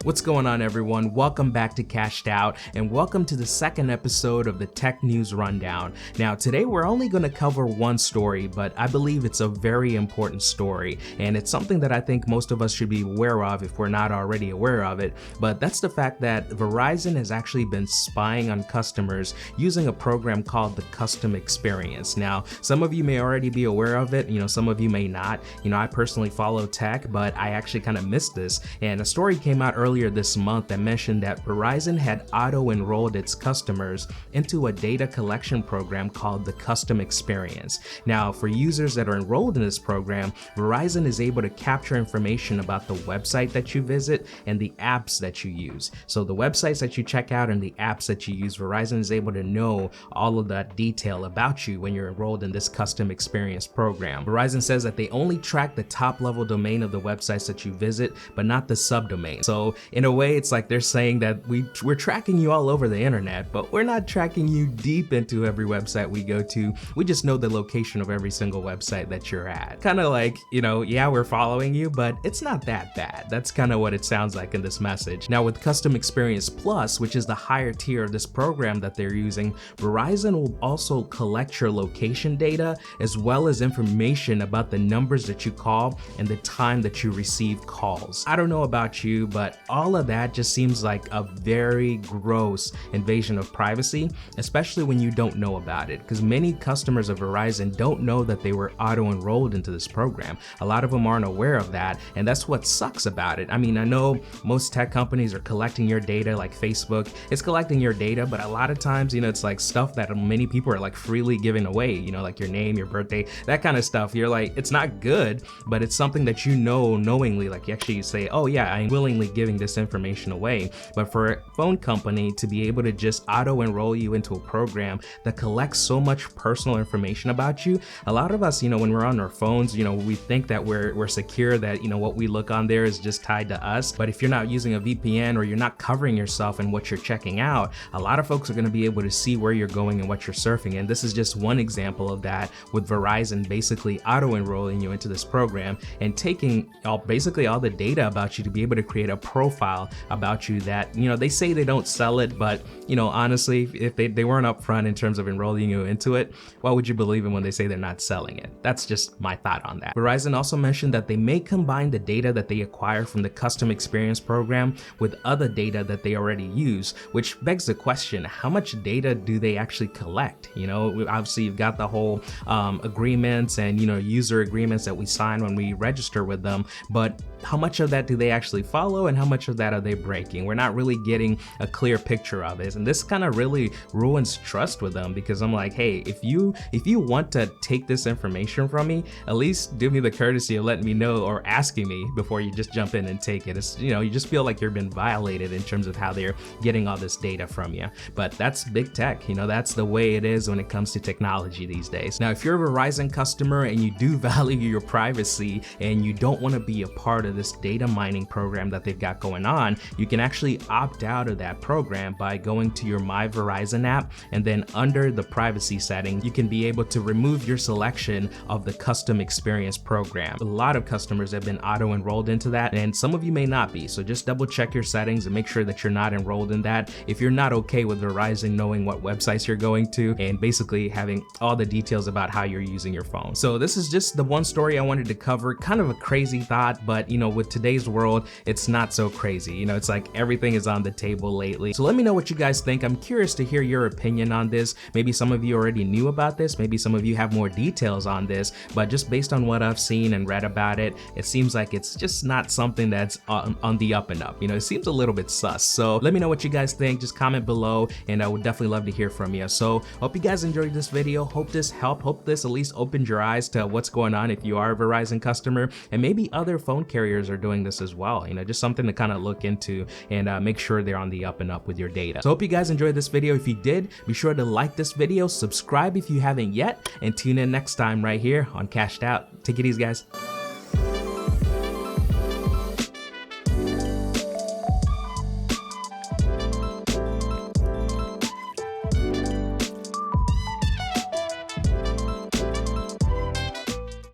What's going on, everyone? Welcome back to Cashed Out, and welcome to the second episode of the Tech News Rundown. Now, today we're only going to cover one story, but I believe it's a very important story, and it's something that I think most of us should be aware of if we're not already aware of it. But that's the fact that Verizon has actually been spying on customers using a program called the Custom Experience. Now, some of you may already be aware of it, some of you may not. I personally follow tech, but I actually kind of missed this, and a story came out earlier this month that mentioned that Verizon had auto-enrolled its customers into a data collection program called the Custom Experience. Now, for users that are enrolled in this program, Verizon is able to capture information about the website that you visit and the apps that you use. So the websites that you check out and the apps that you use, Verizon is able to know all of that detail about you when you're enrolled in this Custom Experience program. Verizon says that they only track the top-level domain of the websites that you visit, but not the subdomain. So in a way, it's like they're saying that we're tracking you all over the internet, but we're not tracking you deep into every website we go to. We just know the location of every single website that you're at. Kind of like, yeah, we're following you, but it's not that bad. That's kind of what it sounds like in this message. Now, with Custom Experience Plus, which is the higher tier of this program that they're using, Verizon will also collect your location data as well as information about the numbers that you call and the time that you receive calls. I don't know about you, but all of that just seems like a very gross invasion of privacy, especially when you don't know about it, because many customers of Verizon don't know that they were auto-enrolled into this program. A lot of them aren't aware of that, and that's what sucks about it. I mean, I know most tech companies are collecting your data, like Facebook, it's collecting your data, but a lot of times, it's like stuff that many people are like freely giving away, like your name, your birthday, that kind of stuff. You're like, it's not good, but it's something that knowingly, like you actually say, oh yeah, I'm willingly giving this information away. But for a phone company to be able to just auto-enroll you into a program that collects so much personal information about you, a lot of us, when we're on our phones, we think that we're secure, that what we look on there is just tied to us. But if you're not using a VPN or you're not covering yourself and what you're checking out, a lot of folks are going to be able to see where you're going and what you're surfing. And this is just one example of that, with Verizon basically auto-enrolling you into this program and taking basically all the data about you to be able to create a profile about you that, they say they don't sell it, but, honestly, if they weren't upfront in terms of enrolling you into it, why would you believe them when they say they're not selling it? That's just my thought on that. Verizon also mentioned that they may combine the data that they acquire from the Custom Experience program with other data that they already use, which begs the question, how much data do they actually collect? Obviously you've got the whole agreements and, user agreements that we sign when we register with them, but how much of that do they actually follow and how much of that are they breaking? We're not really getting a clear picture of it, and this kind of really ruins trust with them, because I'm like, hey, if you want to take this information from me, at least do me the courtesy of letting me know or asking me before you just jump in and take it. It's, you just feel like you've been violated in terms of how they're getting all this data from you. But that's big tech, that's the way it is when it comes to technology these days. Now, if you're a Verizon customer and you do value your privacy and you don't want to be a part of this data mining program that they've got going on, you can actually opt out of that program by going to your My Verizon app, and then under the privacy settings, you can be able to remove your selection of the Custom Experience program. A lot of customers have been auto-enrolled into that, and some of you may not be, so just double check your settings and make sure that you're not enrolled in that if you're not okay with Verizon knowing what websites you're going to and basically having all the details about how you're using your phone. So this is just the one story I wanted to cover. Kind of a crazy thought, but with today's world, it's not so crazy. It's like everything is on the table lately. So let me know what you guys think. I'm curious to hear your opinion on this. Maybe some of you already knew about this. Maybe some of you have more details on this, but just based on what I've seen and read about it, it seems like it's just not something that's on the up and up. It seems a little bit sus. So let me know what you guys think. Just comment below, and I would definitely love to hear from you. So hope you guys enjoyed this video. Hope this helped. Hope this at least opened your eyes to what's going on if you are a Verizon customer, and maybe other phone carriers are doing this as well. Just something to kind of look into and make sure they're on the up and up with your data. So hope you guys enjoyed this video. If you did, be sure to like this video, subscribe if you haven't yet, and tune in next time right here on Cashed Out. Take it easy, guys.